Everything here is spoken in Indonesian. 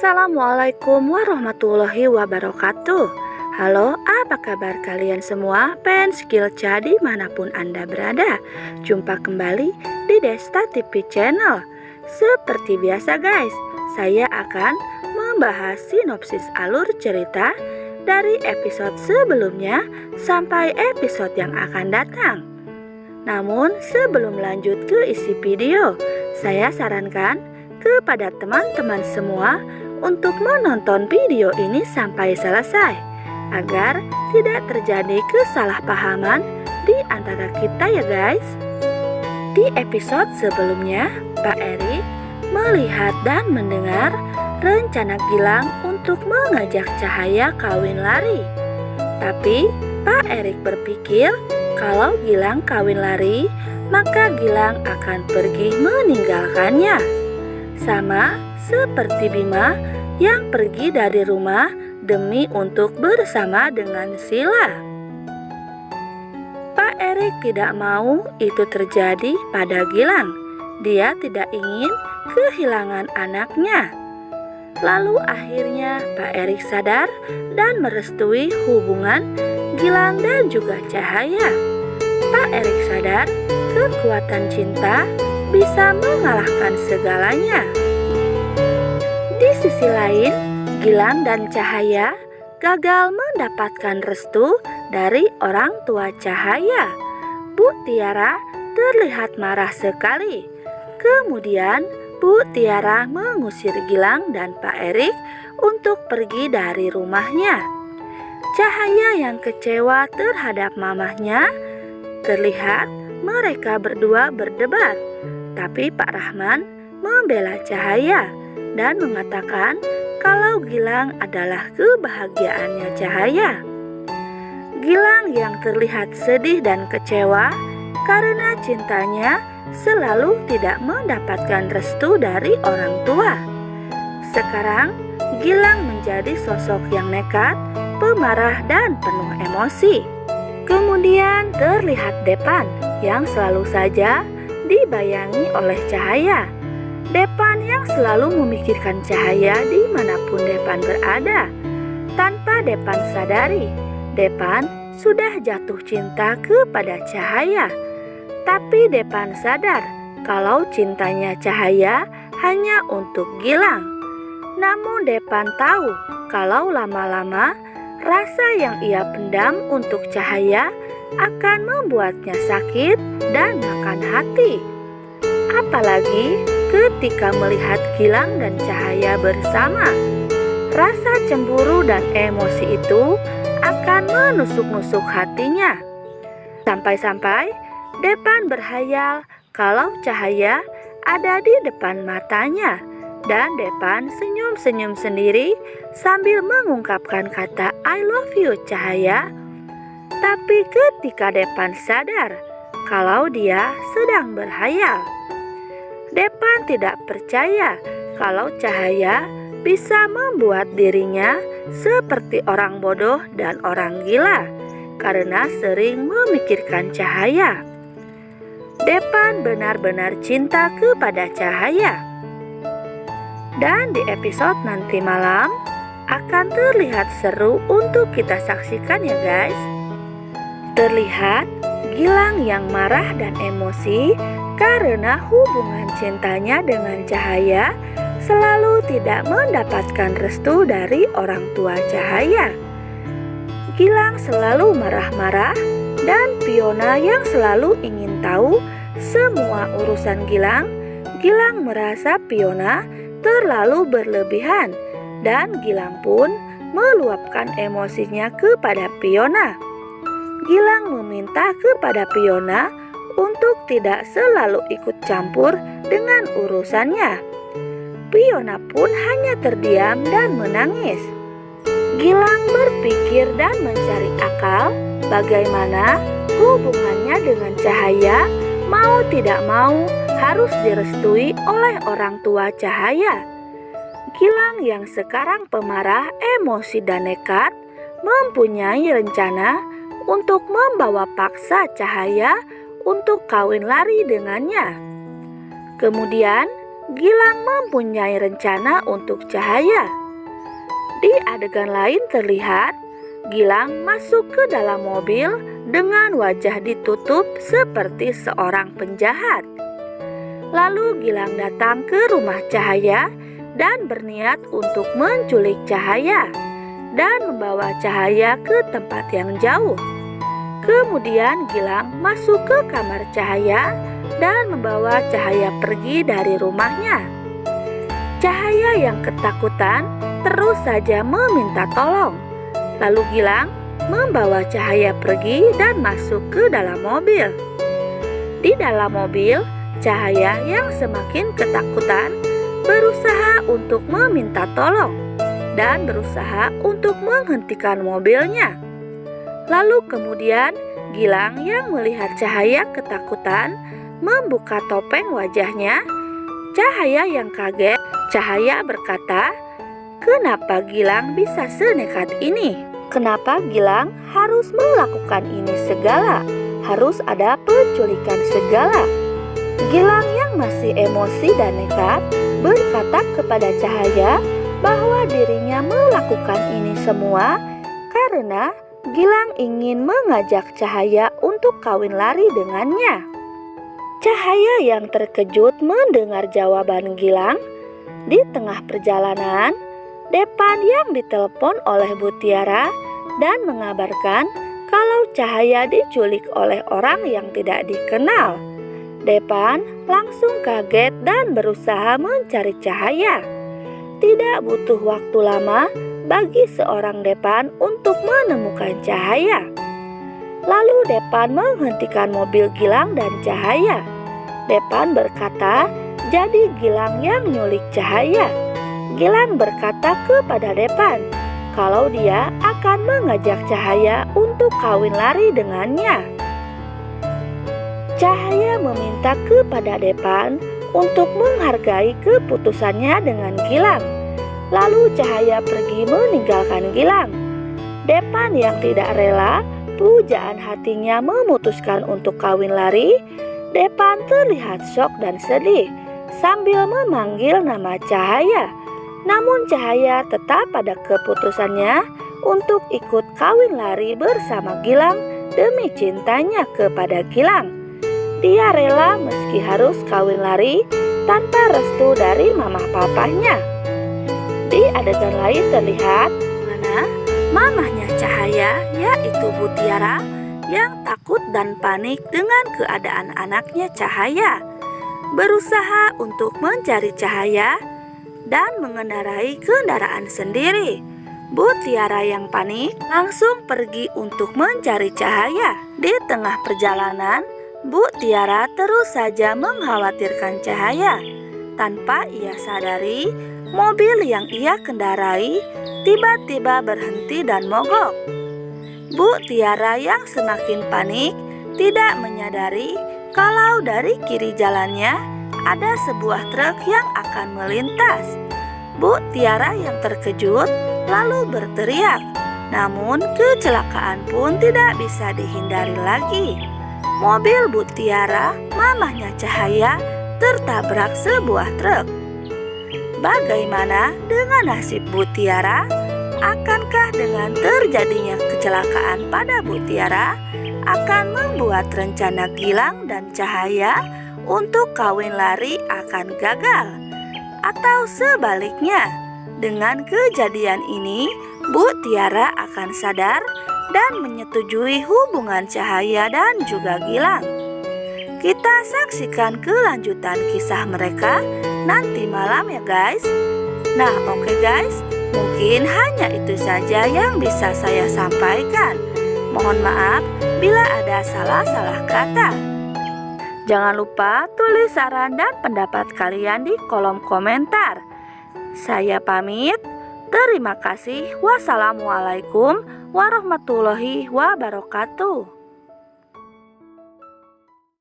Assalamualaikum warahmatullahi wabarakatuh. Halo, apa kabar kalian semua? Penskil dimanapun Anda berada. Jumpa kembali di Desta TV Channel. Seperti biasa guys, saya akan membahas sinopsis alur cerita dari episode sebelumnya sampai episode yang akan datang. Namun sebelum lanjut ke isi video, saya sarankan kepada teman-teman semua untuk menonton video ini sampai selesai agar tidak terjadi kesalahpahaman di antara kita ya guys. Di episode sebelumnya, Pak Erik melihat dan mendengar rencana Gilang untuk mengajak Cahaya kawin lari. Tapi Pak Erik berpikir kalau Gilang kawin lari, maka Gilang akan pergi meninggalkannya. Sama seperti Bima yang pergi dari rumah demi untuk bersama dengan Sila. Pak Erik tidak mau itu terjadi pada Gilang. Dia tidak ingin kehilangan anaknya. Lalu akhirnya Pak Erik sadar dan merestui hubungan Gilang dan juga Cahaya. Pak Erik sadar kekuatan cinta bisa mengalahkan segalanya. Di sisi lain, Gilang dan Cahaya gagal mendapatkan restu dari orang tua Cahaya. Bu Tiara terlihat marah sekali. Kemudian Bu Tiara mengusir Gilang dan Pak Erik untuk pergi dari rumahnya. Cahaya yang kecewa terhadap mamahnya. Terlihat mereka berdua berdebat. Tapi Pak Rahman membela Cahaya dan mengatakan kalau Gilang adalah kebahagiaannya Cahaya. Gilang yang terlihat sedih dan kecewa karena cintanya selalu tidak mendapatkan restu dari orang tua. Sekarang Gilang menjadi sosok yang nekat, pemarah dan penuh emosi. Kemudian terlihat Depan yang selalu saja dibayangi oleh Cahaya. Depan yang selalu memikirkan Cahaya dimanapun Depan berada. Tanpa Depan sadari, Depan sudah jatuh cinta kepada Cahaya. Tapi Depan sadar kalau cintanya Cahaya hanya untuk Gilang. Namun Depan tahu kalau lama-lama rasa yang ia pendam untuk Cahaya akan membuatnya sakit dan makan hati. Apalagi ketika melihat Gilang dan Cahaya bersama, rasa cemburu dan emosi itu akan menusuk-nusuk hatinya. Sampai-sampai Depan berhayal kalau Cahaya ada di depan matanya, dan Depan senyum-senyum sendiri sambil mengungkapkan kata I love you Cahaya. Tapi ketika Depan sadar kalau dia sedang berhayal, Depan tidak percaya kalau Cahaya bisa membuat dirinya seperti orang bodoh dan orang gila karena sering memikirkan Cahaya. Depan benar-benar cinta kepada Cahaya. Dan di episode nanti malam akan terlihat seru untuk kita saksikan ya guys. Terlihat Gilang yang marah dan emosi karena hubungan cintanya dengan Cahaya selalu tidak mendapatkan restu dari orang tua Cahaya. Gilang selalu marah-marah dan Fiona yang selalu ingin tahu semua urusan Gilang. Gilang merasa Fiona terlalu berlebihan dan Gilang pun meluapkan emosinya kepada Fiona. Gilang meminta kepada Fiona untuk tidak selalu ikut campur dengan urusannya. Fiona pun hanya terdiam dan menangis. Gilang berpikir dan mencari akal bagaimana hubungannya dengan Cahaya mau tidak mau harus direstui oleh orang tua Cahaya. Gilang yang sekarang pemarah, emosi dan nekat mempunyai rencana untuk membawa paksa Cahaya untuk kawin lari dengannya. Kemudian Gilang mempunyai rencana untuk cahaya. Di adegan lain terlihat Gilang masuk ke dalam mobil dengan wajah ditutup seperti seorang penjahat. Lalu Gilang datang ke rumah Cahaya dan berniat untuk menculik Cahaya dan membawa Cahaya ke tempat yang jauh. Kemudian Gilang masuk ke kamar Cahaya dan membawa Cahaya pergi dari rumahnya. Cahaya yang ketakutan terus saja meminta tolong. Lalu Gilang membawa Cahaya pergi dan masuk ke dalam mobil. Di dalam mobil, Cahaya yang semakin ketakutan berusaha untuk meminta tolong dan berusaha untuk menghentikan mobilnya. Lalu kemudian Gilang yang melihat Cahaya ketakutan membuka topeng wajahnya. Cahaya yang kaget. Cahaya berkata, "Kenapa Gilang bisa senekat ini? Kenapa Gilang harus melakukan ini segala? Harus ada penculikan segala?" Gilang yang masih emosi dan nekat berkata kepada Cahaya bahwa dirinya melakukan ini semua karena Gilang ingin mengajak Cahaya untuk kawin lari dengannya. Cahaya yang terkejut mendengar jawaban Gilang. Di tengah perjalanan, Depan yang ditelepon oleh Bu Tiara dan mengabarkan kalau Cahaya diculik oleh orang yang tidak dikenal. Depan langsung kaget dan berusaha mencari Cahaya. Tidak butuh waktu lama bagi seorang Depan untuk menemukan Cahaya. Lalu Depan menghentikan mobil Gilang dan Cahaya. Depan berkata, "Jadi Gilang yang nyulik Cahaya." Gilang berkata kepada Depan kalau dia akan mengajak Cahaya untuk kawin lari dengannya. Cahaya meminta kepada Depan untuk menghargai keputusannya dengan Gilang. Lalu Cahaya pergi meninggalkan Gilang. Depan yang tidak rela, pujaan hatinya memutuskan untuk kawin lari. Depan terlihat syok dan sedih sambil memanggil nama Cahaya. Namun Cahaya tetap pada keputusannya untuk ikut kawin lari bersama Gilang demi cintanya kepada Gilang. Dia rela meski harus kawin lari tanpa restu dari mamah papahnya. Di adegan lain terlihat mana mamahnya Cahaya, yaitu Bu Tiara, yang takut dan panik dengan keadaan anaknya Cahaya, berusaha untuk mencari Cahaya dan mengendarai kendaraan sendiri. Bu Tiara yang panik langsung pergi untuk mencari Cahaya. Di tengah perjalanan, Bu Tiara terus saja mengkhawatirkan Cahaya. Tanpa ia sadari, mobil yang ia kendarai tiba-tiba berhenti dan mogok. Bu Tiara yang semakin panik tidak menyadari kalau dari kiri jalannya ada sebuah truk yang akan melintas. Bu Tiara yang terkejut lalu berteriak. Namun kecelakaan pun tidak bisa dihindari lagi. Mobil Bu Tiara, mamahnya Cahaya, tertabrak sebuah truk. Bagaimana dengan nasib Bu Tiara? Akankah dengan terjadinya kecelakaan pada Bu Tiara akan membuat rencana Gilang dan Cahaya untuk kawin lari akan gagal? Atau sebaliknya, dengan kejadian ini Bu Tiara akan sadar dan menyetujui hubungan Cahaya dan juga Gilang. Kita saksikan kelanjutan kisah mereka nanti malam ya guys. Nah oke guys, mungkin hanya itu saja yang bisa saya sampaikan. Mohon maaf bila ada salah-salah kata. Jangan lupa tulis saran dan pendapat kalian di kolom komentar. Saya pamit. Terima kasih. Wassalamualaikum warahmatullahi wabarakatuh.